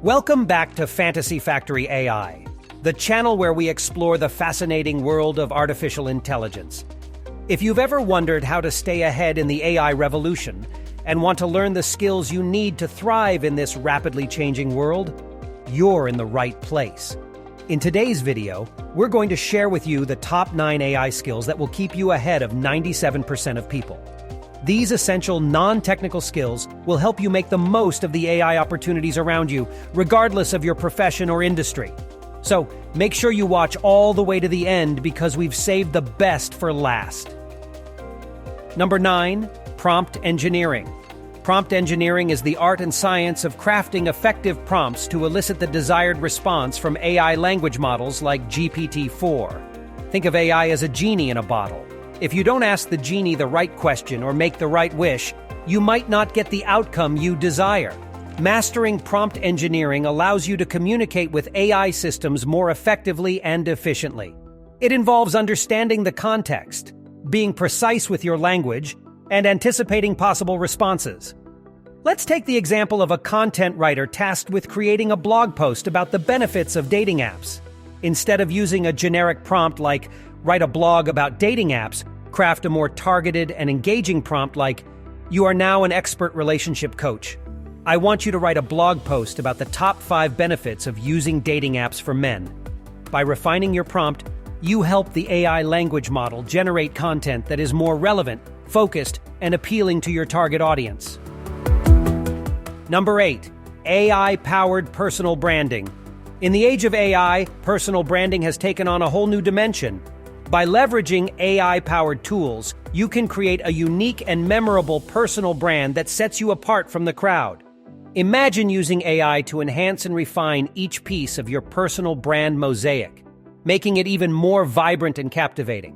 Welcome back to Fantasy Factory AI, the channel where we explore the fascinating world of artificial intelligence. If you've ever wondered how to stay ahead in the AI revolution and want to learn the skills you need to thrive in this rapidly changing world, you're in the right place. In today's video, we're going to share with you the top 9 AI skills that will keep you ahead of 97% of people. These essential non-technical skills will help you make the most of the AI opportunities around you, regardless of your profession or industry. So, make sure you watch all the way to the end because we've saved the best for last. Number 9, prompt engineering. Prompt engineering is the art and science of crafting effective prompts to elicit the desired response from AI language models like GPT-4. Think of AI as a genie in a bottle. If you don't ask the genie the right question or make the right wish, you might not get the outcome you desire. Mastering prompt engineering allows you to communicate with AI systems more effectively and efficiently. It involves understanding the context, being precise with your language, and anticipating possible responses. Let's take the example of a content writer tasked with creating a blog post about the benefits of dating apps. Instead of using a generic prompt like, "Write a blog about dating apps," craft a more targeted and engaging prompt like, "You are now an expert relationship coach. I want you to write a blog post about the top 5 benefits of using dating apps for men." By refining your prompt, you help the AI language model generate content that is more relevant, focused, and appealing to your target audience. Number 8, AI-powered personal branding. In the age of AI, personal branding has taken on a whole new dimension. By leveraging AI-powered tools, you can create a unique and memorable personal brand that sets you apart from the crowd. Imagine using AI to enhance and refine each piece of your personal brand mosaic, making it even more vibrant and captivating.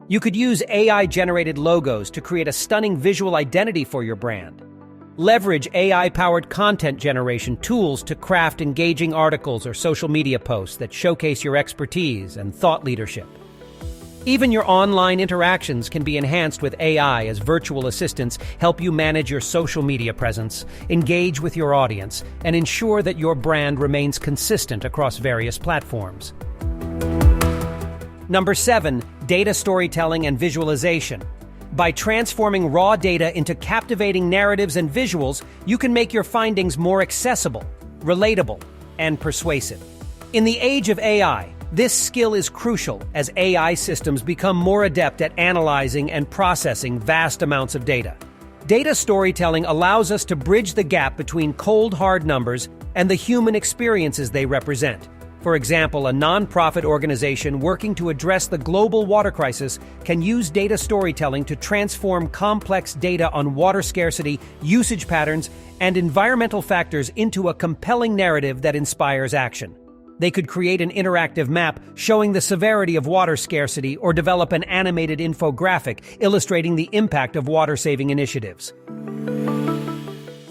You could use AI-generated logos to create a stunning visual identity for your brand. Leverage AI-powered content generation tools to craft engaging articles or social media posts that showcase your expertise and thought leadership. Even your online interactions can be enhanced with AI as virtual assistants help you manage your social media presence, engage with your audience, and ensure that your brand remains consistent across various platforms. Number 7, data storytelling and visualization. By transforming raw data into captivating narratives and visuals, you can make your findings more accessible, relatable, and persuasive. In the age of AI, this skill is crucial as AI systems become more adept at analyzing and processing vast amounts of data. Data storytelling allows us to bridge the gap between cold, hard numbers and the human experiences they represent. For example, a nonprofit organization working to address the global water crisis can use data storytelling to transform complex data on water scarcity, usage patterns, and environmental factors into a compelling narrative that inspires action. They could create an interactive map showing the severity of water scarcity or develop an animated infographic illustrating the impact of water-saving initiatives.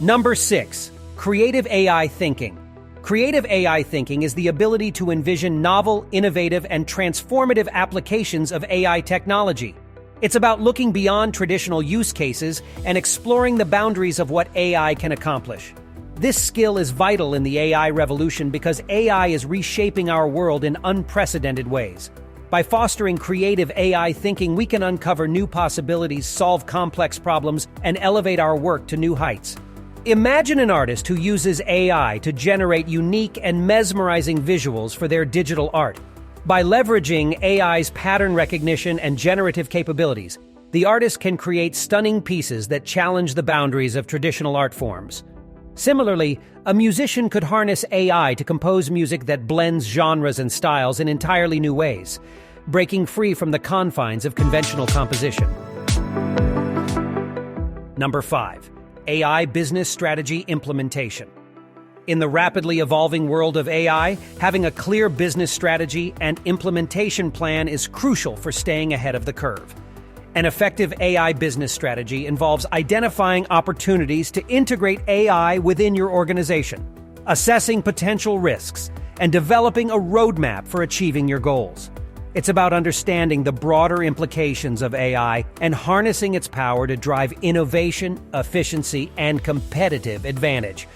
Number 6, creative AI thinking. Creative AI thinking is the ability to envision novel, innovative, and transformative applications of AI technology. It's about looking beyond traditional use cases and exploring the boundaries of what AI can accomplish. This skill is vital in the AI revolution because AI is reshaping our world in unprecedented ways. By fostering creative AI thinking, we can uncover new possibilities, solve complex problems, and elevate our work to new heights. Imagine an artist who uses AI to generate unique and mesmerizing visuals for their digital art. By leveraging AI's pattern recognition and generative capabilities, the artist can create stunning pieces that challenge the boundaries of traditional art forms. Similarly, a musician could harness AI to compose music that blends genres and styles in entirely new ways, breaking free from the confines of conventional composition. Number 5. AI business strategy implementation. In the rapidly evolving world of AI, having a clear business strategy and implementation plan is crucial for staying ahead of the curve. An effective AI business strategy involves identifying opportunities to integrate AI within your organization, assessing potential risks, and developing a roadmap for achieving your goals. It's about understanding the broader implications of AI and harnessing its power to drive innovation, efficiency, and competitive advantage.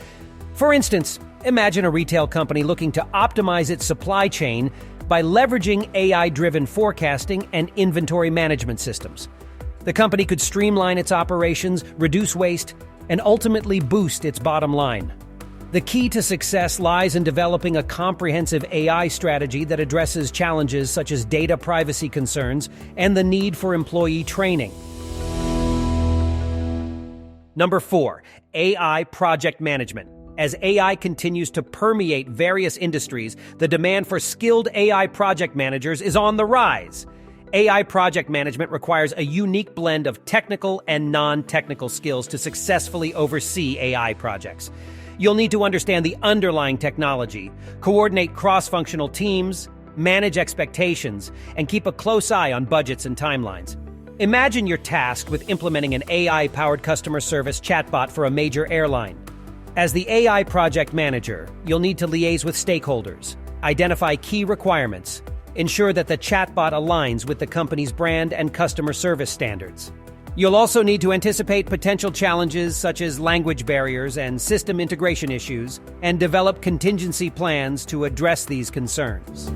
For instance, Imagine a retail company looking to optimize its supply chain by leveraging AI-driven forecasting and inventory management systems. The company could streamline its operations, reduce waste, and ultimately boost its bottom line. The key to success lies in developing a comprehensive AI strategy that addresses challenges such as data privacy concerns and the need for employee training. Number 4, AI project management. As AI continues to permeate various industries, the demand for skilled AI project managers is on the rise. AI project management requires a unique blend of technical and non-technical skills to successfully oversee AI projects. You'll need to understand the underlying technology, coordinate cross-functional teams, manage expectations, and keep a close eye on budgets and timelines. Imagine you're tasked with implementing an AI-powered customer service chatbot for a major airline. As the AI project manager, you'll need to liaise with stakeholders, identify key requirements, ensure that the chatbot aligns with the company's brand and customer service standards. You'll also need to anticipate potential challenges such as language barriers and system integration issues, and develop contingency plans to address these concerns.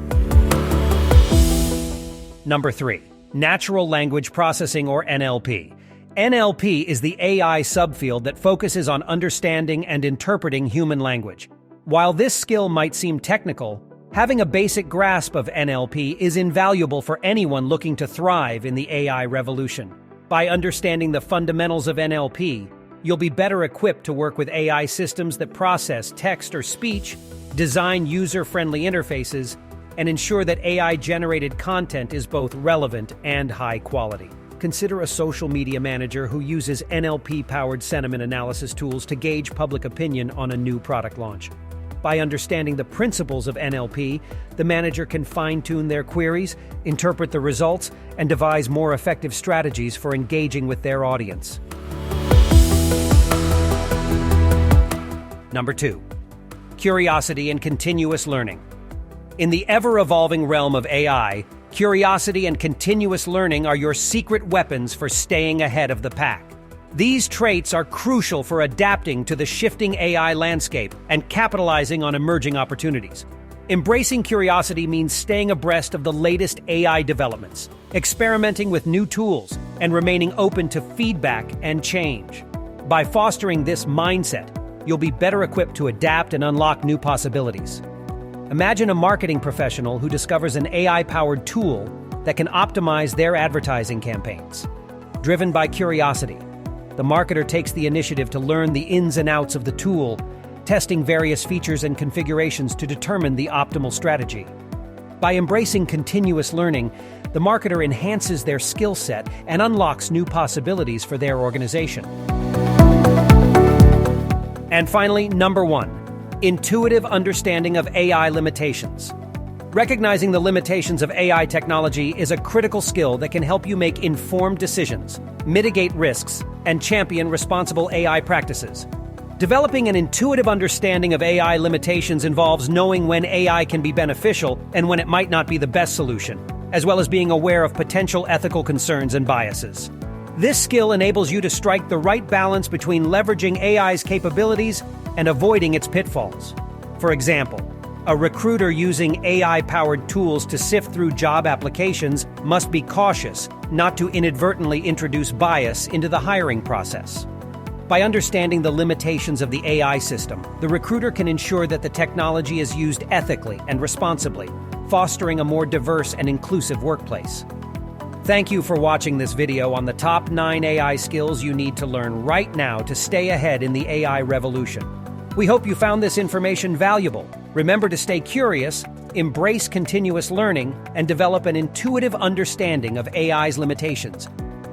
Number 3, natural language processing, or NLP. NLP is the AI subfield that focuses on understanding and interpreting human language. While this skill might seem technical, having a basic grasp of NLP is invaluable for anyone looking to thrive in the AI revolution. By understanding the fundamentals of NLP, you'll be better equipped to work with AI systems that process text or speech, design user-friendly interfaces, and ensure that AI-generated content is both relevant and high quality. Consider a social media manager who uses NLP-powered sentiment analysis tools to gauge public opinion on a new product launch. By understanding the principles of NLP, the manager can fine-tune their queries, interpret the results, and devise more effective strategies for engaging with their audience. Number 2, curiosity and continuous learning. In the ever-evolving realm of AI, curiosity and continuous learning are your secret weapons for staying ahead of the pack. These traits are crucial for adapting to the shifting AI landscape and capitalizing on emerging opportunities. Embracing curiosity means staying abreast of the latest AI developments, experimenting with new tools, and remaining open to feedback and change. By fostering this mindset, you'll be better equipped to adapt and unlock new possibilities. Imagine a marketing professional who discovers an AI-powered tool that can optimize their advertising campaigns. Driven by curiosity, the marketer takes the initiative to learn the ins and outs of the tool, testing various features and configurations to determine the optimal strategy. By embracing continuous learning, the marketer enhances their skill set and unlocks new possibilities for their organization. And finally, number 1, intuitive understanding of AI limitations. Recognizing the limitations of AI technology is a critical skill that can help you make informed decisions, mitigate risks, and champion responsible AI practices. Developing an intuitive understanding of AI limitations involves knowing when AI can be beneficial and when it might not be the best solution, as well as being aware of potential ethical concerns and biases. This skill enables you to strike the right balance between leveraging AI's capabilities and avoiding its pitfalls. For example, a recruiter using AI-powered tools to sift through job applications must be cautious not to inadvertently introduce bias into the hiring process. By understanding the limitations of the AI system, the recruiter can ensure that the technology is used ethically and responsibly, fostering a more diverse and inclusive workplace. Thank you for watching this video on the top 9 AI skills you need to learn right now to stay ahead in the AI revolution. We hope you found this information valuable. Remember to stay curious, embrace continuous learning, and develop an intuitive understanding of AI's limitations.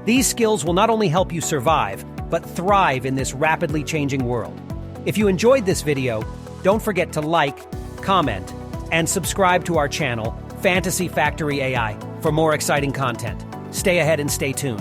These skills will not only help you survive, but thrive in this rapidly changing world. If you enjoyed this video, don't forget to like, comment, and subscribe to our channel, Fantasy Factory AI, for more exciting content. Stay ahead and stay tuned.